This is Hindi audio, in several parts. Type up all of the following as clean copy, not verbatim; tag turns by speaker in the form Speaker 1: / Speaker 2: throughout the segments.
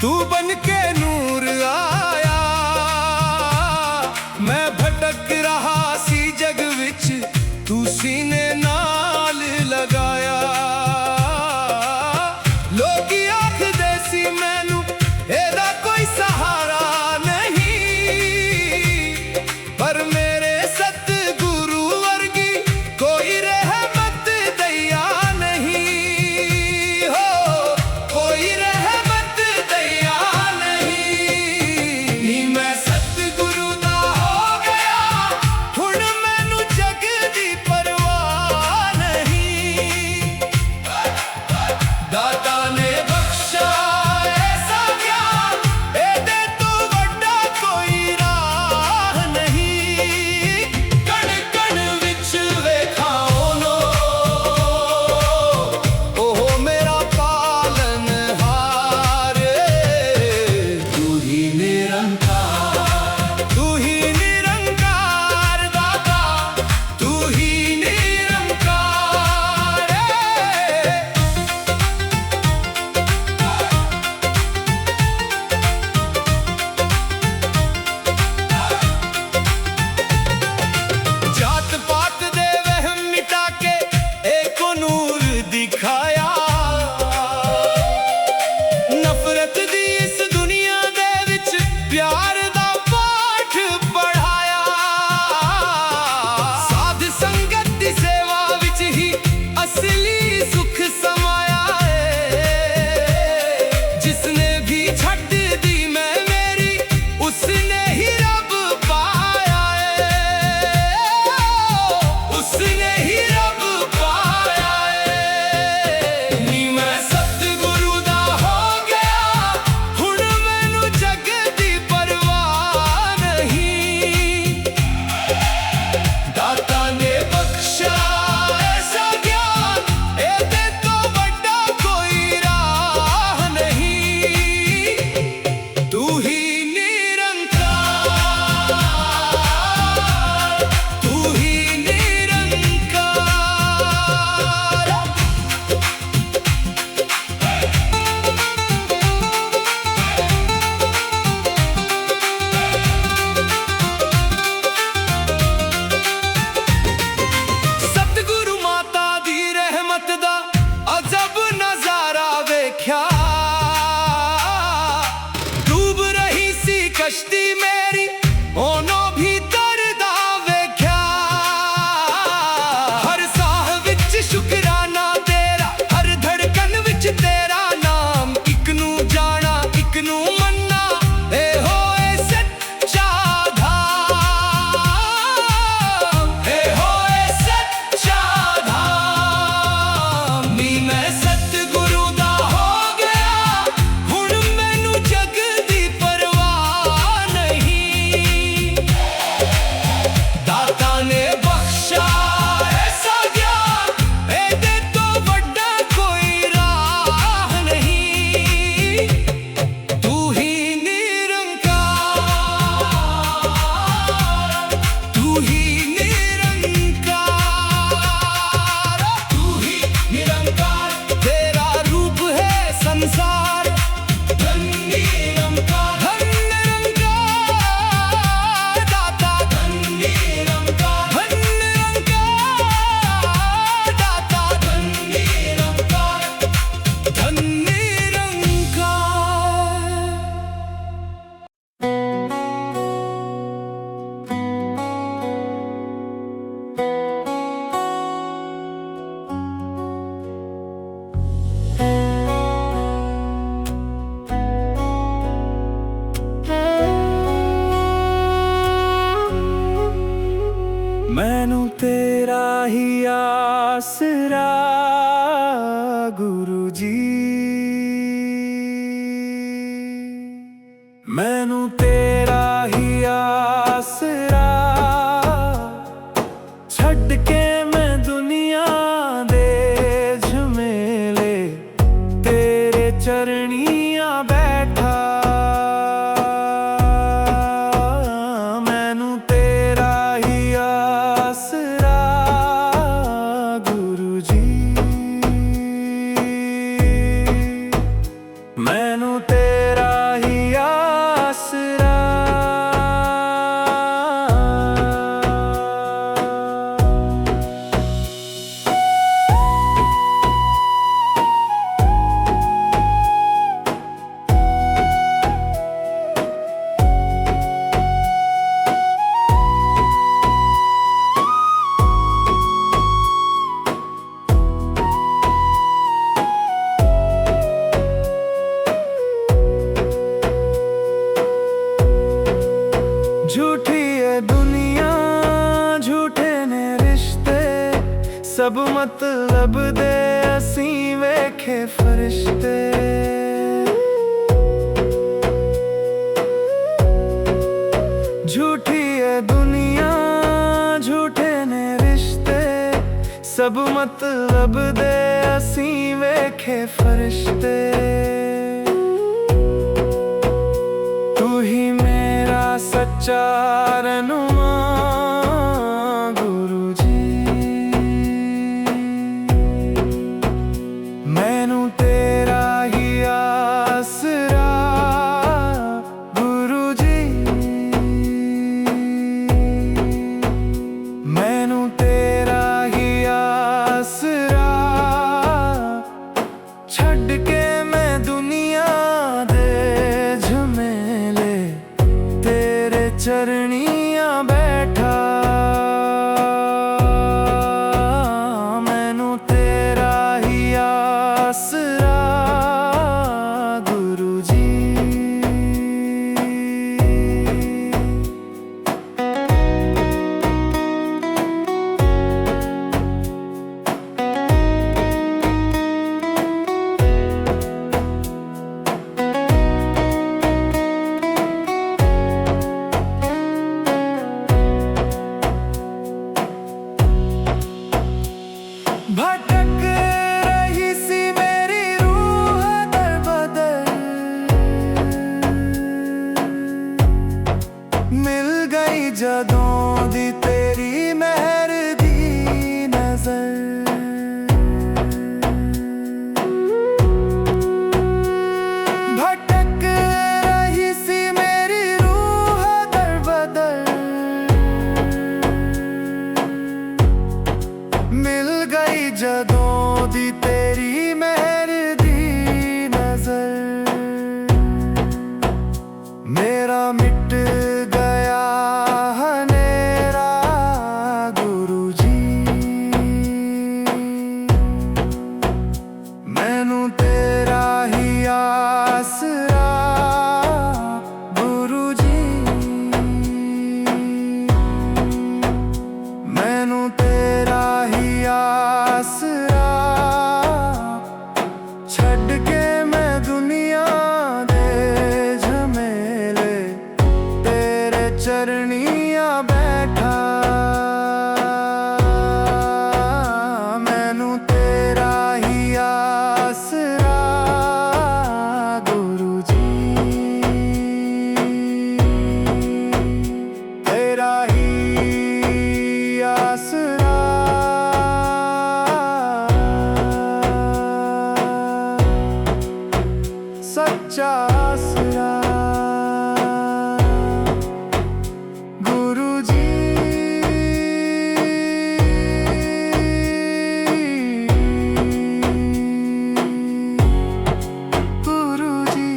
Speaker 1: तू बन के नूर आया, मैं भटक रहा सी जग विच, तू सीने नाल लगाया। लोग आखदे सी मैनू एदा कोई सहारा नहीं, पर मेरे सतगुरु वर्गी कोई रहमत दैया नहीं। हो कोई नफरत दी इस दुनिया दे विच प्यार दा पाठ पढ़ाया। साध संगत दी सेवा विच ही असली सुख समाया है। जिसने भी छड्ड दी मैं मेरी, उसने ही रब पाया है। उसने ही रब पाया है। नी मैं सतगुरु दा हो गया, हुण मैनू जग दी परवाह नहीं। दाता ने बख्शा ऐसा ज्ञान, एदे तो बड़ा कोई राह नहीं। तू ही निरंकार, तू ही निरंकार। सतगुरु माता दी रहमत दा अजब नजारा वेख्या। डूब रही सी कश्ती मेरी, ओनो भी तरदा वेख्या। हर साह विच शुकराना तेरा, हर धड़कन विच तेरा नाम। इक नू जाना इक नू मन्ना, ए होए सच्चा धाम। ए होए सच्चा धाम। नी मैं सतगुरु दा हो गया, हुण मैनू जग दी परवाह नहीं। दाता ने बख्शा ऐसा ज्ञान, एदे तो बड़ा कोई राह नहीं। तू ही निरंकार, तू ही निरंकार। तू ही निरंकार, तेरा रूप है संसार। धन निरंकार, धन निरंकार। दाता धन निरंकार, धन निरंकार। दाता धन निरंकार, धन निरंकार। मैनू तेरा ही आसरा गुरु जी। मैनू तेरा ही आसरा, छड्ड के मैं दुनिया सब मतलब दे असी वेखे फरिश्ते। झूठी है दुनिया झूठे ने रिश्ते, सब मतलब दे असी वेखे फरिश्ते। तू ही मेरा सच्चा रहनुमा गुरु जी, मैनू तेरा ही आसरा गुरु जी, मैनू तेरा ही आसरा। छड़ के मैं दुनिया दे झमेले तेरे चरनियां बैठा, मैनू तेरा ही आसरा गुरु जी। भटक रही सी मेरी रूह दर बदर, मिल गई जदों दी तेरी मेहर दी नजर। भटक रही सी मेरी रूह दर बदर, मिल गई जदों दी तेरी मेहर दी नजर। मेरा मिट गया हनेरा गुरु जी, मैनू तेरा ही आसरा गुरु जी, मैनू तेरा ही आसरा। छड़ के मैं दुनिया दे झमेले तेरे चरनियां बैठा, मैनू तेरा ही आसरा गुरु जी, तेरा ही आसरा सच्चा आसरा गुरु जी। गुरु जी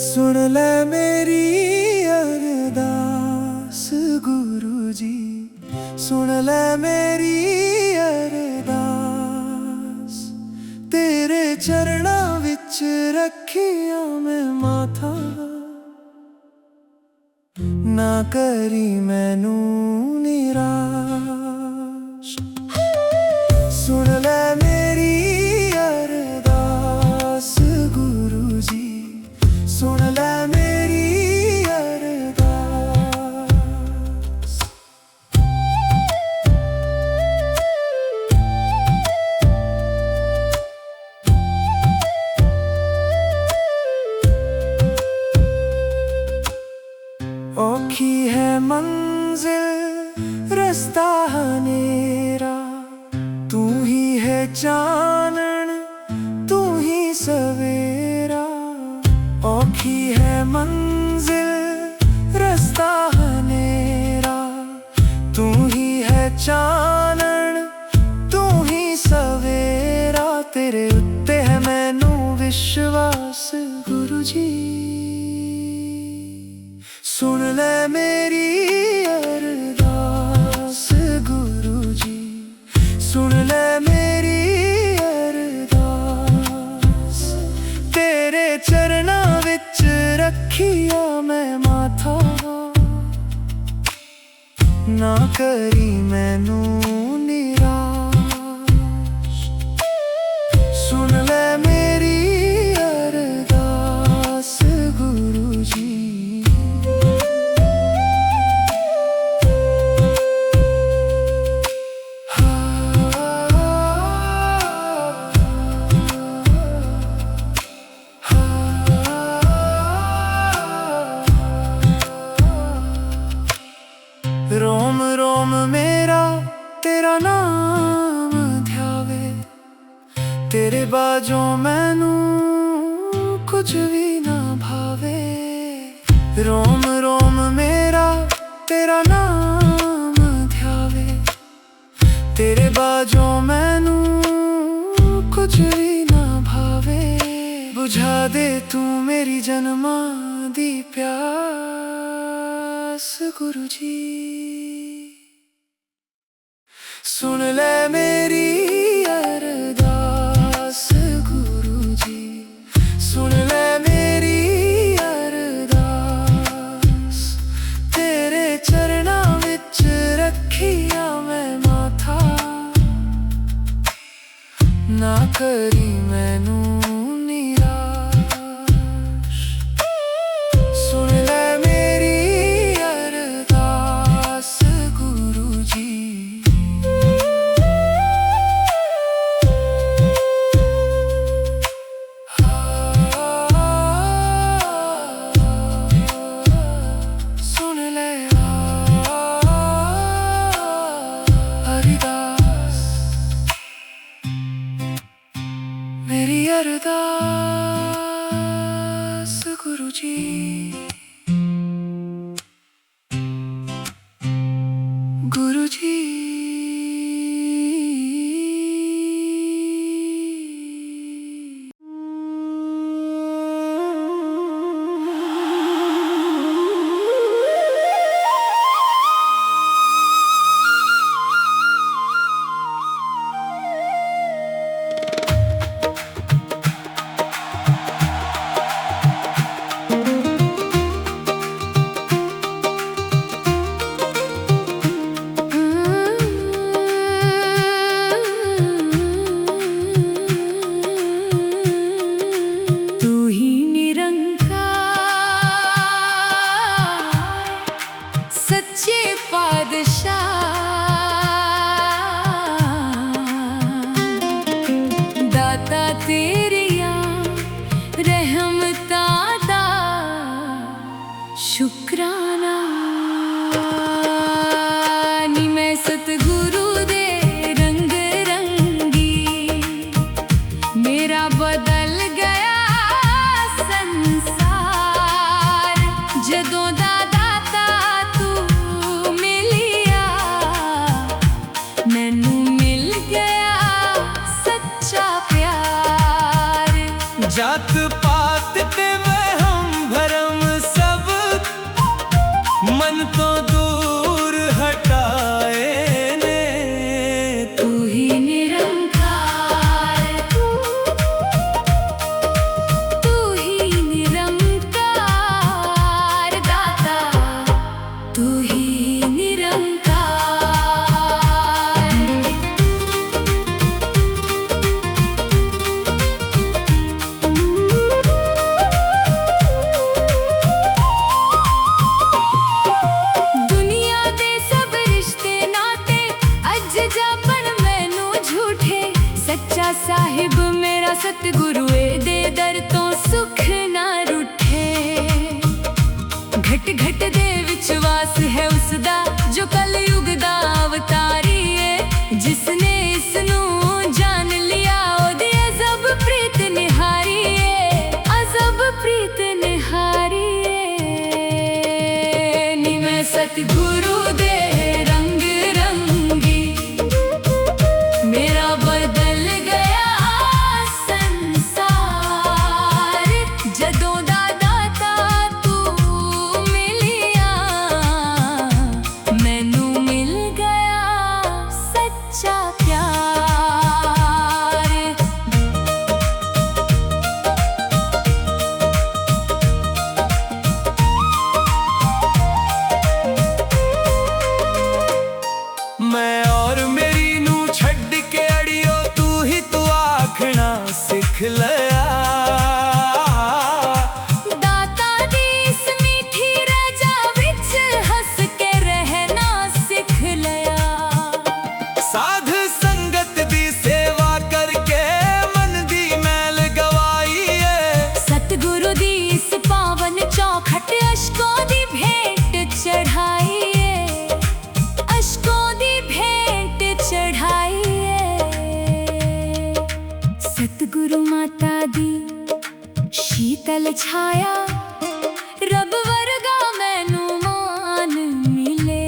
Speaker 1: सुन ले मेरी अरदास गुरु जी, सुन ले मेरी अरदास। तेरे चरणां विच रखिया मैं माथा, ना करी मैनू निराश। सुन ले मेरी अरदास गुरु जी, सुन ले मेरी अरदास। औखी है मंजिल रास्ता हनेरा, तू ही है चानन तू ही सवेरा। औखी है मंजिल रास्ता हनेरा, तू ही है चानन तू ही सवेरा। सुन ले मेरी अरदास, तेरे चरना विच रखिया मैं माथा, ना करी मैनू निराश। सुन ले मेरी अरदास गुरु जी। रोम रोम मेरा तेरा नाम ध्यावे, तेरे बाजों मैनू कुछ भी ना भावे। रोम रोम मेरा तेरा नाम ध्यावे, तेरे बाजों मैनू कुछ भी ना भावे। बुझा दे तू मेरी जन्मा दी प्यास गुरु जी। सुन ले मेरी अरदास गुरु जी। सुन ले मेरी अरदास, तेरे चरना विच रखिया मैं माथा, ना करी मैनू निराश। सुन ले मेरी अरदास गुरु जी। मेरी अरदास गुरु जी। गुरु जी।
Speaker 2: सच्चे पादशाह, दाता तेरिया रहमतां दा शुकराना। नी मैं सतगुरु दे रंग रंगी, मेरा बदल गया संसार। जदों दा मैनू मिल गया सच्चा प्यार।
Speaker 1: जात पात ते वहम भरम सब मन तो दूर हटाए ने।
Speaker 2: तू ही निरंकार, तू ही निरंकार दाता, तू ही निरंकार। साहिब मेरा सतगुरु दे दर तो सुख ना रूठे। घट घट दे विश्वास है उसदा, जो कलयुग दा अवतारी है। जिसने इसनू जान लिया ओदी अजब प्रीत निहारी है, अजब प्रीत निहारी है। नी मैं सतगुरु दे रंग रंगी, मेरा बदल गया संसार। शीतल छाया रब वर्गा मैनू मान मिले।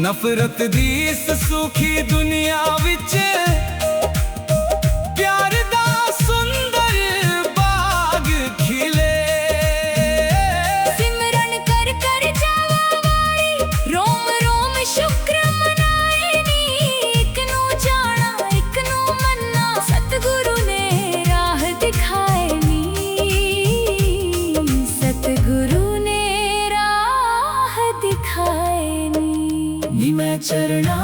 Speaker 1: नफरत दी इस सूखी दुनिया विच प्यार दा सुंदर बाग खिले।
Speaker 2: सिमरन कर कर जावा वाली रोम रोम शुक्र मनाए नी। इक नू जाना इक नू मन्ना सतगुरु ने राह दिखाए नी। सतगुरु ने राह दिखाए नी। मैं चरना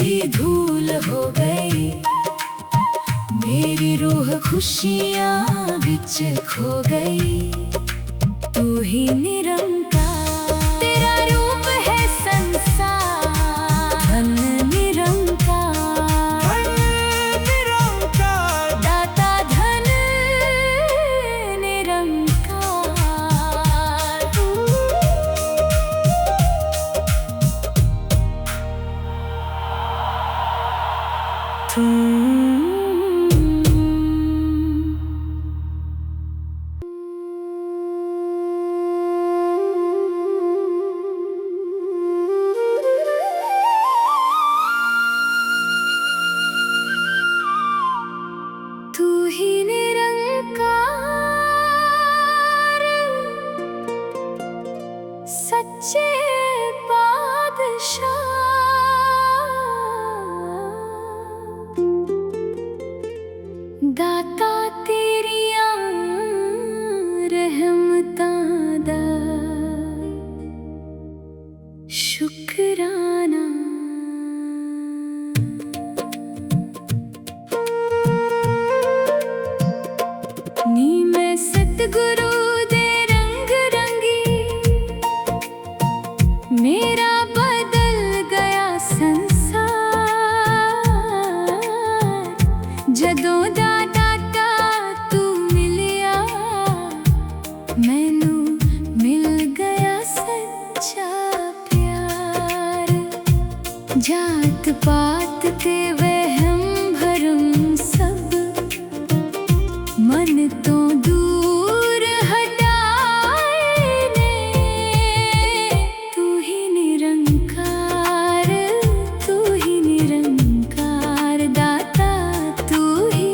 Speaker 2: दी धूल हो गई, मेरी रूह खुशियां विच खो गई। तू ही निरंकार, तेरा रूप है संसार। धन निरंकार,
Speaker 1: निरंकार
Speaker 2: दाता धन निरंकार। तू ही निरंकार, सच्चे बादशाह। दाता तेरियां रहमतां दा शुकराना। नी मैं सतगुरु दे रंग रंगी, मेरा बदल गया संसार। जदों दा दाता तू मिलिया, मैनू मिल गया सच्चा प्यार। जात पात ते वहम भरम सब मन तो दूर हटाए ने। तू ही निरंकार, तू ही निरंकार दाता, तू ही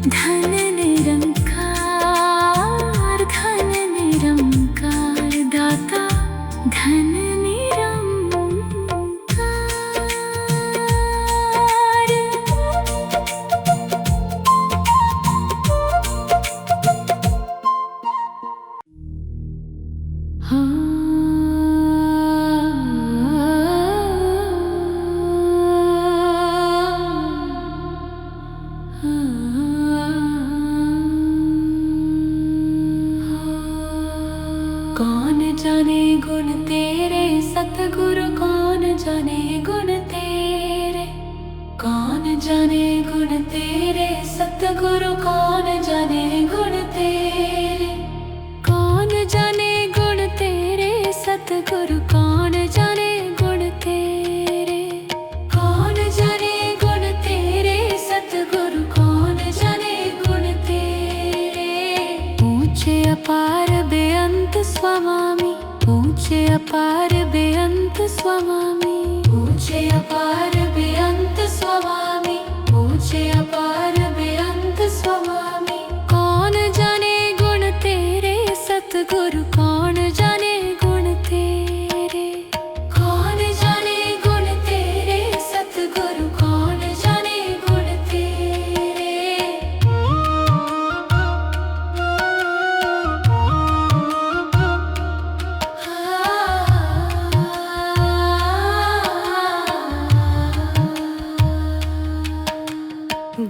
Speaker 2: धन निरंकार, धन निरंकार दाता, धन कौन जाने गुण तेरे सतगुरु, कौन जाने गुण तेरे, कौन जाने गुण तेरे सतगुरु, कौन जाने गुण तेरे, कौन जाने गुण तेरे सतगुरु, कौन जाने गुण तेरे, कौन जाने गुण तेरे सतगुरु, कौन जाने गुण तेरे। ऊंचे अपार बेअंत स्वामी, ऊंचे अपार बेअंत स्वामी, ऊंचे अपार बेअंत स्वामी, ऊंचे अपार बेअंत स्वामी। कौन जाने गुण तेरे सतगुरु, कौन जाने गुण तेरे, कौन जाने गुण तेरे सतगुरु, कौन जाने गुण तेरे।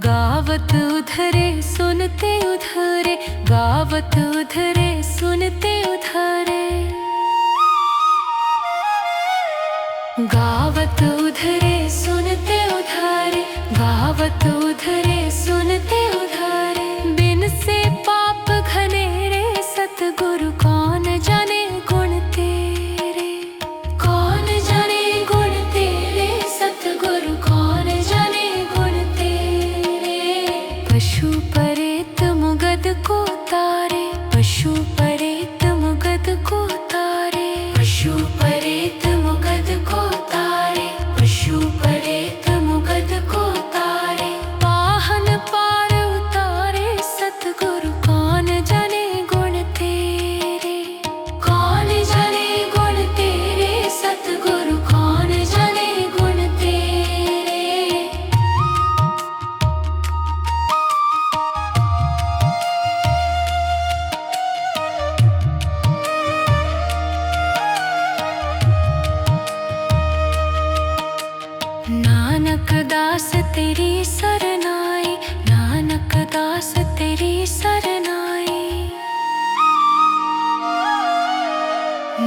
Speaker 2: गावत उधरे सुनते उधरे, गावत उधरे सुनते उधरे, गावत उधरे सुनते उधरे, गावत उधरे सुनते उधरे। बिन से पाप घनेरे सतगुरु, कौन जाने गुण तेरे, कौन जाने गुण तेरे सतगुरु, कौन जाने गुण तेरे। पशु परेत मुगद को तारे, पशु परेत मुगद को तारे, पशु परेत मुगद को तारे, पशु परेत मुगद को तारे। पाहन पार उतारे सतगुरु, कौन जाने गुण तेरे, कौन जाने गुण तेरे सतगुरु, कौन जाने गुण तेरे। नानक दास तेरी सरनाई, नानक दास तेरी सरनाई,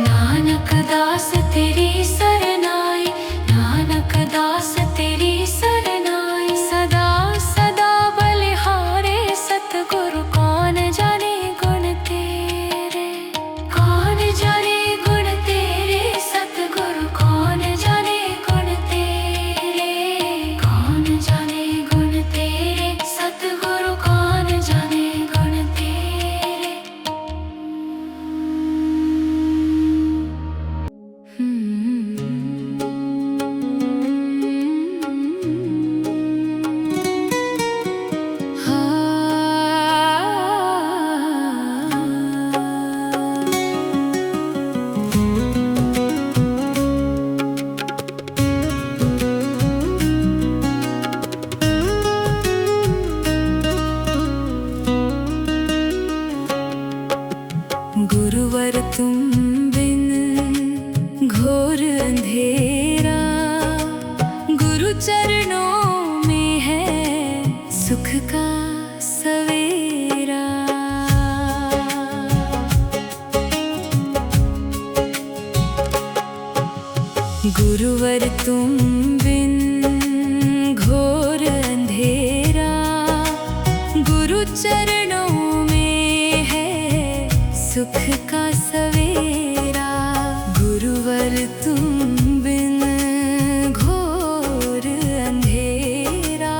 Speaker 2: नानक दास तेरी सरनाई, नानक दास तेरी सरनाई। सदा सदा बलिहारे सतगुरु, कौन जाने गुण तेरे, कौन जाने गुण तेरे सतगुरु, कौन जाने गुण तेरे, कौन जाने गुण तेरे सतगुरु, कौन जाने गुण तेरे। गुरुवर तुम बिन घोर अंधेरा, गुरु चरणों में है सुख का सवेरा। गुरुवर तुम बिन घोर अंधेरा, गुरु चरणों में है सुख का सवेरा। गुरुवर तुम बिन घोर अंधेरा,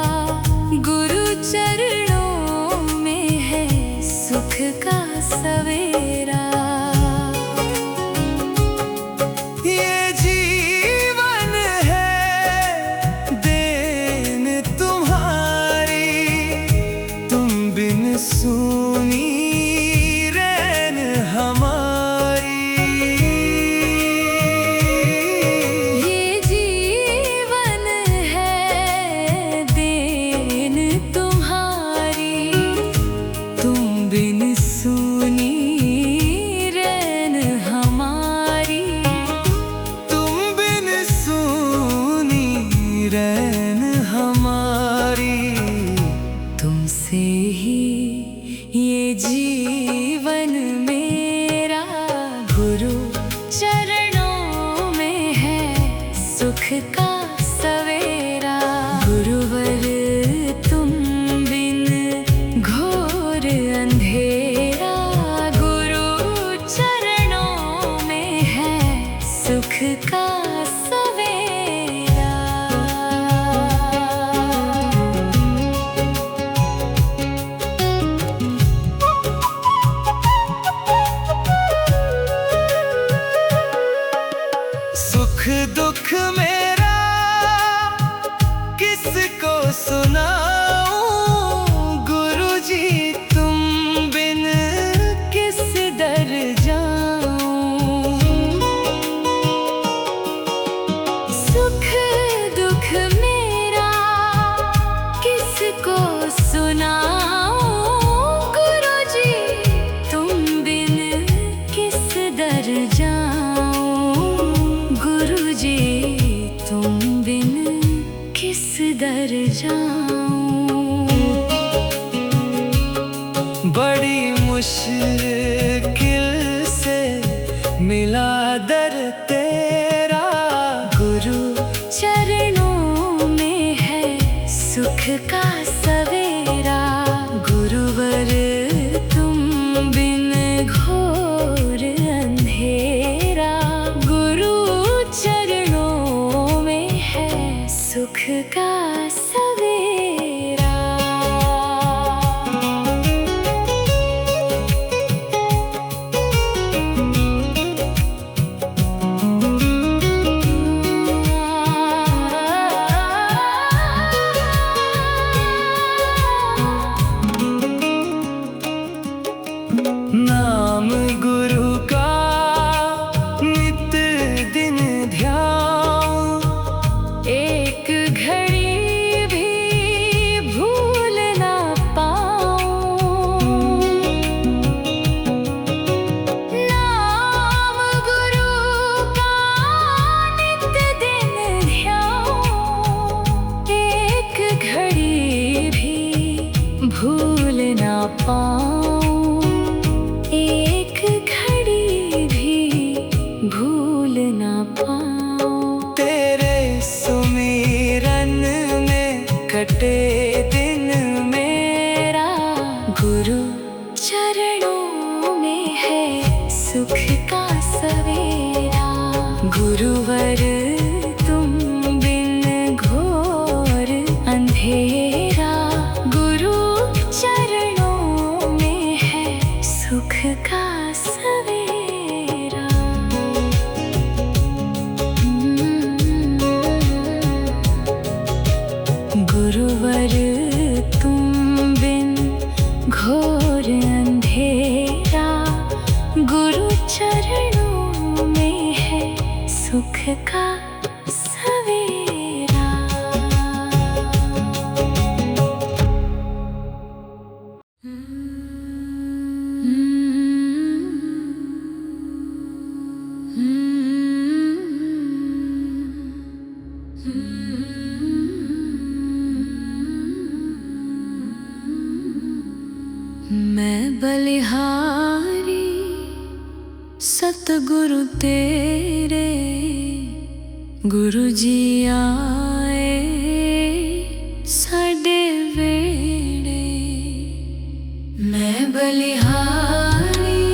Speaker 2: गुरु चरणों में है सुख का सवेरा।
Speaker 1: ये जीवन है देन तुम्हारी, तुम सुनी रैन हमारी।
Speaker 2: ये जीवन है देन तुम्हारी, तुम बिन सुनी रैन हमारी।
Speaker 1: तुम बिन सुनी रैन हमारी।
Speaker 2: तुमसे ही ये जीवन मेरा, गुरु चरणों में है सुख का सवेरा। गुरुवर तुम बिन घोर अंधेरा, गुरु चरणों में है सुख का सवेरा।
Speaker 1: सुख दुख मेरा किसको सुनाऊं, गुरुजी तुम बिन
Speaker 2: किस दर जाऊं। सुख दुख मेरा किसको सुनाऊं, गुरुजी तुम बिन किस दर जाऊं। गुरुजी तुम बिन किस दर जाऊं।
Speaker 1: बड़ी मुश्किल से मिला दर तेरा।
Speaker 2: गुरु चरणों में है सुख का सवेरा। गुरुवर तुम बिन घोर अंधेरा, गुरु चरणों में है सुख का सवेरा।
Speaker 1: नाम गुरु का नित दिन ध्यान,
Speaker 2: एक घड़ी भी भूल ना पाऊं। नाम गुरु का नित दिन ध्यान, एक घड़ी भी भूल ना पाऊं। एक घड़ी भी भूल ना पाऊं।
Speaker 1: तेरे सुमिरन में कटे दिन
Speaker 2: मेरा, गुरु चरणों में है सुख का सवेरा। गुरुवर तुम बिन घोर अंधेरा, गुरु चरणों में है सुख का सवेरा। गुरुवर तुम बिन घोर अंधेरा, गुरु चरणों में है सुख का सवेरा। मैं बलिहारी सतगुरु तेरे, गुरु जी आए साडे वेड़े। मैं बलिहारी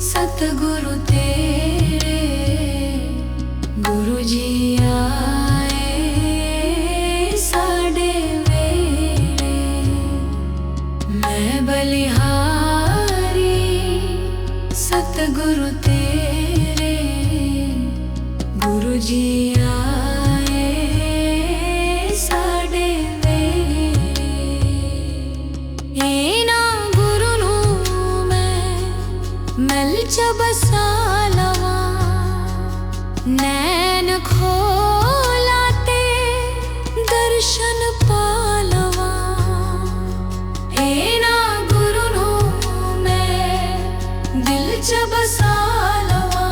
Speaker 2: सतगुरु तेरे, गुरु जी आए साडे वेड़े। मैं बलिहारी सतगुरु तेरे, गुरु जी आए साडे वेड़े। दिल च बसा लवा, नैन खोला ते दर्शन पालवा। ए ना गुरु नो मैं दिल च बसा लवा,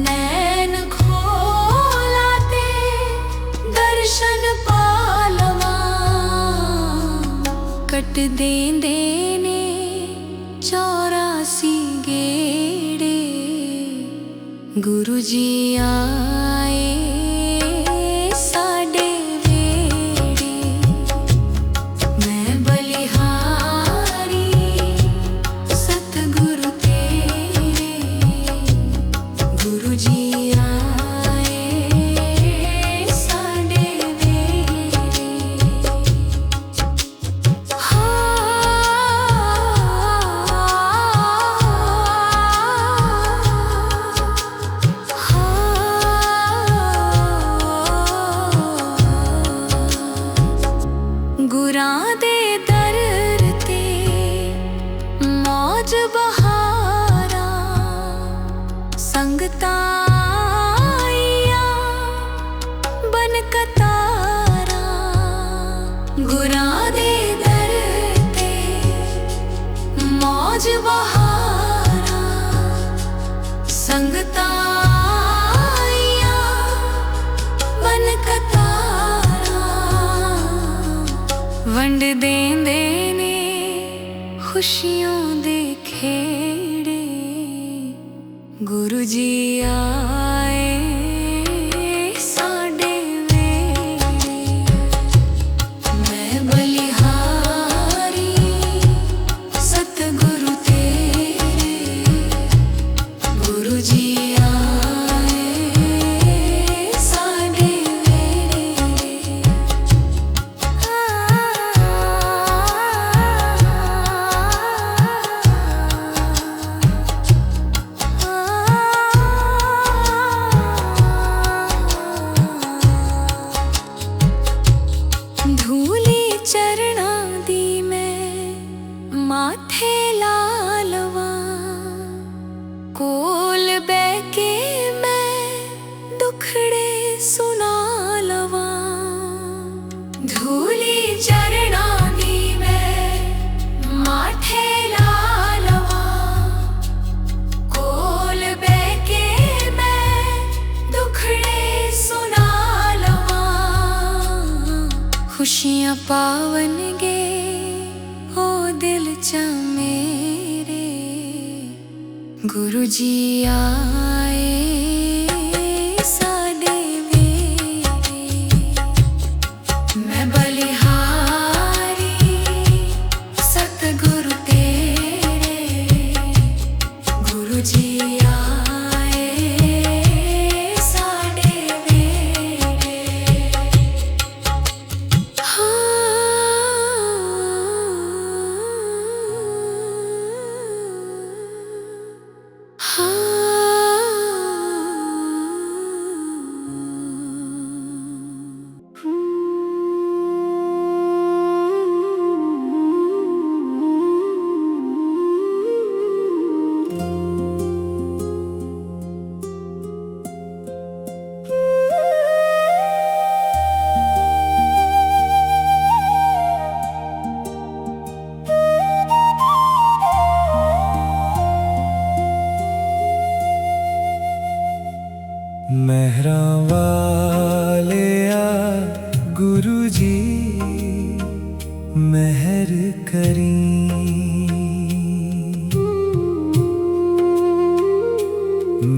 Speaker 2: नैन खोला ते दर्शन पालवा। कट देंदे ने 84 गेड़े, गुरु जी आए साडे वेड़े। मैं बलिहारी सतगुरु तेरे, गुरु जी आए साडे वेड़े। गुरां दे दर ते मौज बहारा, संगतां आईयां बन कतारा। गुरां दे दर ते मौज बहारा, संगतां आईयां बन कतारा। वंड देंदे ने खुशियों दे खेड़े, गुरु जी आए साडे वेड़े। मैं बलिहारी सतगुरु तेरे, गुरु जी आए साडे वेड़े। धूली चरणा दी मैं माथे ला लवा, कोल बैके मैं दुखड़े सुना लवा। धूली चरणा दी मैं माथे ला लवा, कोल बैके मैं दुखड़े सुना लवा। खुशियां पावन गे ओ दिल च मेरे, गुरु जी आए साडे वेड़े। मैं बलिहारी सतगुरु तेरे, गुरु जी आए साडे वेड़े।
Speaker 1: मेहरां वाले आ गुरु जी मेहर करी।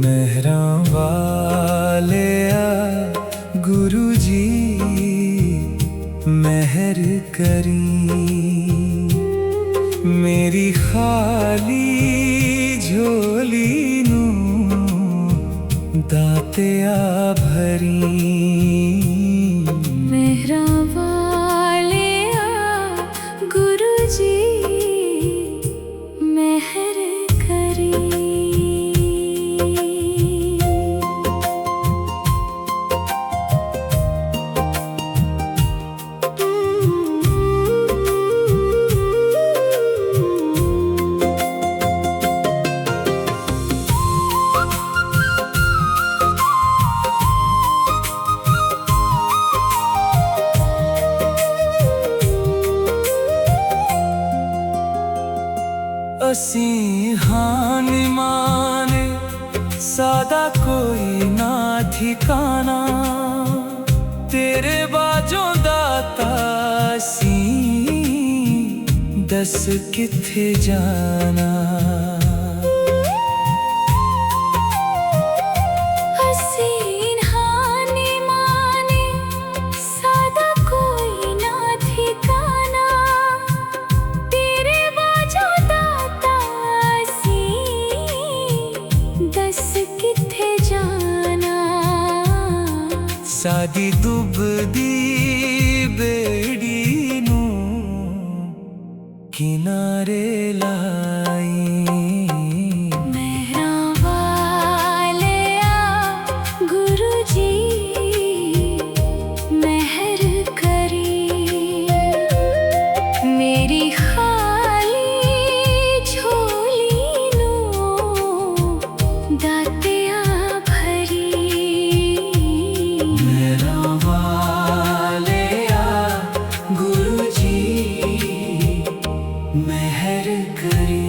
Speaker 1: मेहरां वाले आ गुरु जी मेहर करी। मेरी खाली झोली नू दातिया भरी।
Speaker 2: मेहरां वाले आ गुरु जी मेहर करी।
Speaker 1: ਅਸੀਂ ਹਾਂ ਨਿਮਾਣੇ सादा कोई ना ठिकाना तेरे बाजों दाता सी दस किथे जाना
Speaker 2: हसीन हाने माने सादा कोई ना ठिकाना तेरे बाजों दाता सी दस किथे जाना
Speaker 1: सादी दुबदी बेड़ी नू किनारे लाई
Speaker 2: मेहरां वाले आ गुरु जी मेहर करी मेरी खाली झोली नू दातिया भरी
Speaker 1: मेरा वाले आ गुरु जी मेहर करी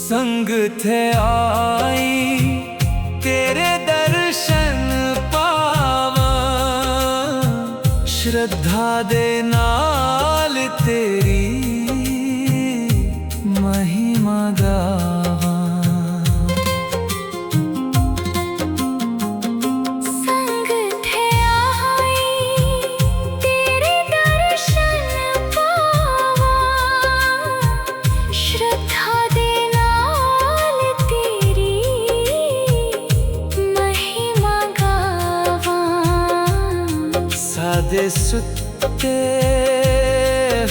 Speaker 1: संग थे आई तेरे दर्शन पावा श्रद्धा दे नाल तेरी महिमा गावा
Speaker 2: संग थे आई तेरे दर्शन पावा श्रद्धा दे नाल तेरी महिमा गावा
Speaker 1: सादे सुते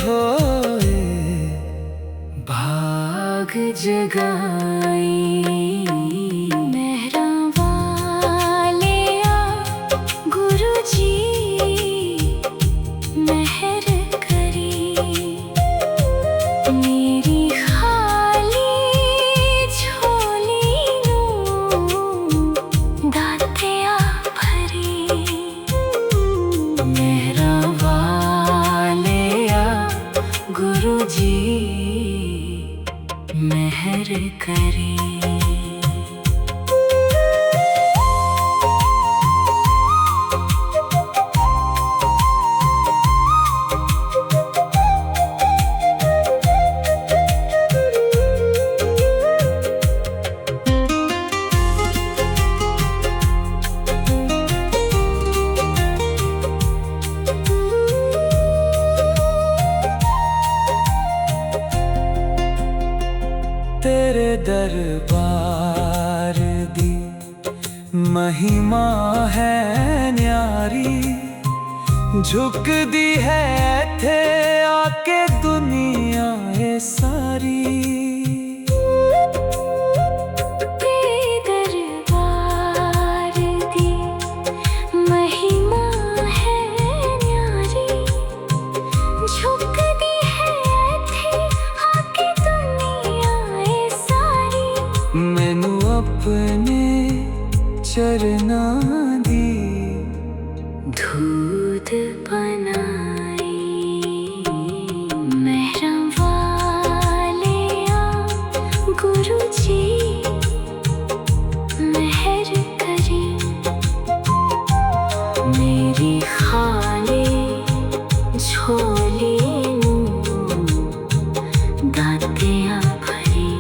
Speaker 1: होए भाग
Speaker 2: जगाई मेहरां वाले आ गुरु जी मेहर करी मेरी खाली झोली नू दातिया भरी मेहरां वाले आ गुरु जी मेहर करी
Speaker 1: तेरे दरबार दी महिमा है न्यारी झुकदी है थे आके दुनिया ये सारी
Speaker 2: तेरे दरबार दी महिमा है न्यारी झुकदी है थे आके दुनिया ए सारी
Speaker 1: मैनू अपने चरना दी
Speaker 2: दूध बनाई मेहरां वाले आ गुरु जी मेहर करी मेरी खाली झोली नू दातिया भरी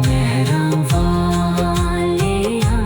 Speaker 2: मेहरां वाले आ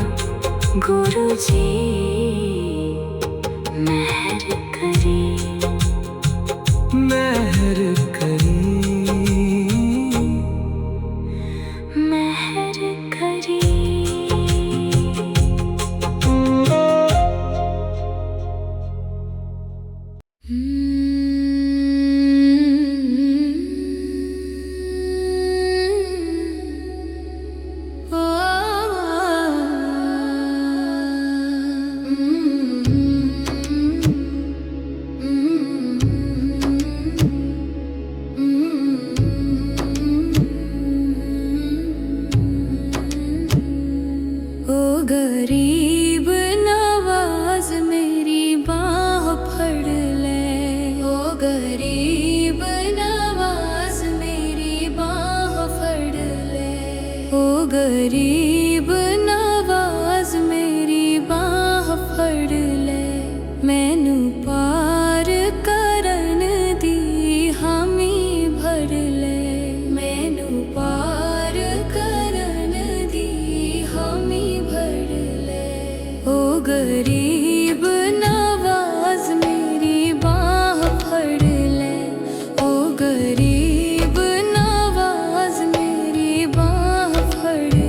Speaker 2: गरीब नवाज मेरी बाह फड़ ले, मैनू पार करन दी हामी भर ले, मैनू पार करन दी हामी भर ले। ओ गरीब नवाज मेरी बाह फड़ ले, ओ गरीब नवाज मेरी बाह फड़ ले।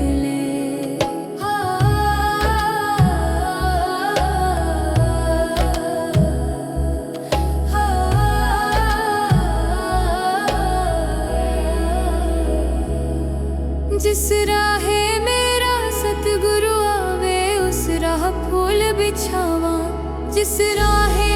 Speaker 2: जिस राहे मेरा सतगुरु आवे, उस राह फूल बिछावा, जिस राहे